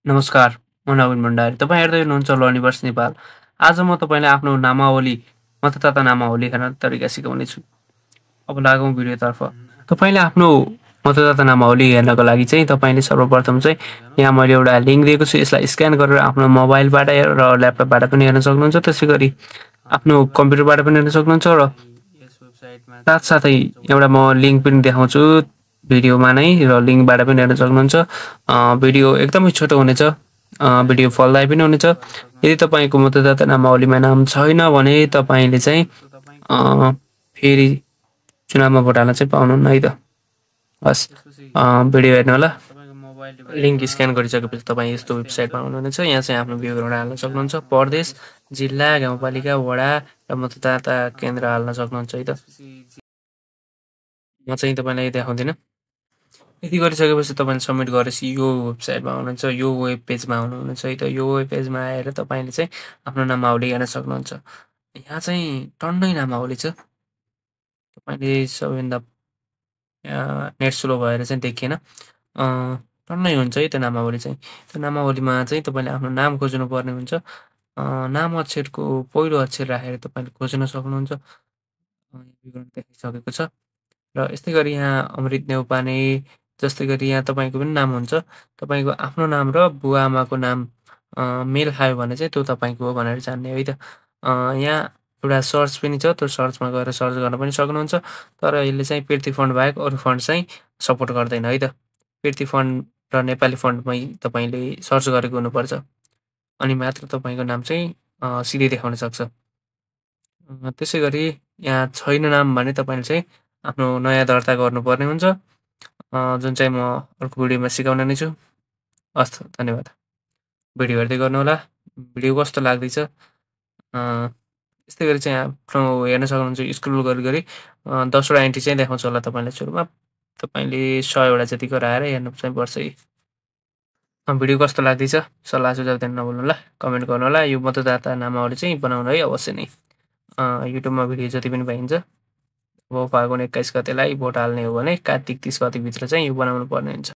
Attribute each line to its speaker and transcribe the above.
Speaker 1: नमस्कार, म नवीन भण्डारी। तपाईँ हेर्दै हुनुहुन्छ ल युनिभर्स नेपाल। आज म तपाईँलाई आफ्नो नामावली, मतदाता नामावली हेर्न तरिका सिकाउनेछु। अब लागौँ भिडियोतर्फ। तपाईँले आफ्नो मतदाता नामावली हेर्नको लागि चाहिँ तपाईँले सर्वप्रथम चाहिँ यहाँ मैले एउटा लिङ्क दिएको छु। यसलाई स्क्यान गरेर आफ्नो मोबाइलबाट र ल्यापटपबाट पनि हेर्न सक्नुहुन्छ। त्यसै गरी आफ्नो कम्प्युटरबाट पनि हेर्न सक्नुहुन्छ र साथसाथै एउटा म लिङ्क पनि देखाउँछु भिडियोमा नै र लिङ्कबाट पनि हेर्न सक्नुहुन्छ। भिडियो एकदमै छोटो हुनेछ, भिडियो फलदायी पनि हुनेछ। यदि तपाईँको मतदाता नामावलीमा नाम छैन भने तपाईँले चाहिँ फेरि चुनावमा भोट हाल्न चाहिँ पाउनुहुन्न है त। हस्, भिडियो हेर्नु होला। लिङ्क स्क्यान गरिसकेपछि तपाईँ यस्तो वेबसाइटमा आउनुहुनेछ। यहाँ चाहिँ आफ्नो विवरण हाल्न सक्नुहुन्छ। प्रदेश, जिल्ला, गाउँपालिका, वडा र मतदाता केन्द्र हाल्न सक्नुहुन्छ है त। म चाहिँ तपाईँलाई देखाउँदिनँ। यति गरिसकेपछि तपाईँले सबमिट गरेपछि यो वेबसाइटमा आउनुहुन्छ, यो वेब पेजमा आउनुहुनेछ है त। यो वेब पेजमा आएर तपाईँले चाहिँ आफ्नो नामावली हेर्न सक्नुहुन्छ। यहाँ चाहिँ टन्नै नामावली छ। तपाईँले सबैभन्दा नेट स्लो भएर चाहिँ देखिएन। टन्नै हुन्छ है त्यो नामावली चाहिँ। त्यो नामावलीमा चाहिँ तपाईँले आफ्नो नाम खोज्नुपर्ने हुन्छ। नाम अक्षरको पहिलो अक्षर राखेर तपाईँले खोज्न सक्नुहुन्छ। विवरण देखाइसकेको छ। र यस्तै गरी यहाँ अमृत नेउपाने, जस्तै गरी यहाँ तपाईँको पनि नाम हुन्छ। तपाईँको आफ्नो नाम र बुवा आमाको नाम मेल खायो भने चाहिँ त्यो तपाईँको हो भनेर जान्ने है त। यहाँ एउटा सर्च पनि छ, त्यो सर्चमा गएर सर्च गर्न पनि सक्नुहुन्छ। तर यसले चाहिँ पितृ फन्ड बाहेक अरू फन्ड चाहिँ सपोर्ट गर्दैन है त। पितृ फन्ड र नेपाली फन्डमै तपाईँले सर्च गरेको हुनुपर्छ, अनि मात्र तपाईँको नाम चाहिँ सिधै देखाउन सक्छ। त्यसै गरी यहाँ छैन नाम भने तपाईँले चाहिँ आफ्नो नयाँ दर्ता गर्नुपर्ने हुन्छ, जुन चाहिँ म अर्को भिडियोमा सिकाउने नै छु। हस्, धन्यवाद। भिडियो हेर्दै गर्नुहोला। भिडियो कस्तो लाग्दैछ यस्तै गरी चाहिँ आफ्नो हेर्न सक्नुहुन्छ। स्क्रोल गरी 10वटा एन्ट्री चाहिँ देखाउँछ होला तपाईँलाई सुरुमा। तपाईँले 100वटा जति गराएर हेर्नु चाहिँ पर्छ है। भिडियो कस्तो लाग्दैछ सल्लाह सुझाव दिन नभुल्नुहोला, कमेन्ट गर्नुहोला। यो मतदाता नामावली चाहिँ बनाउनु है अवश्य नै। युट्युबमा भिडियो जति पनि पाइन्छ। अब फागुन 21 गतेलाई भोट हाल्ने हो भने कार्तिक 30 गतिभित्र चाहिँ यो बनाउनु पर्ने हुन्छ।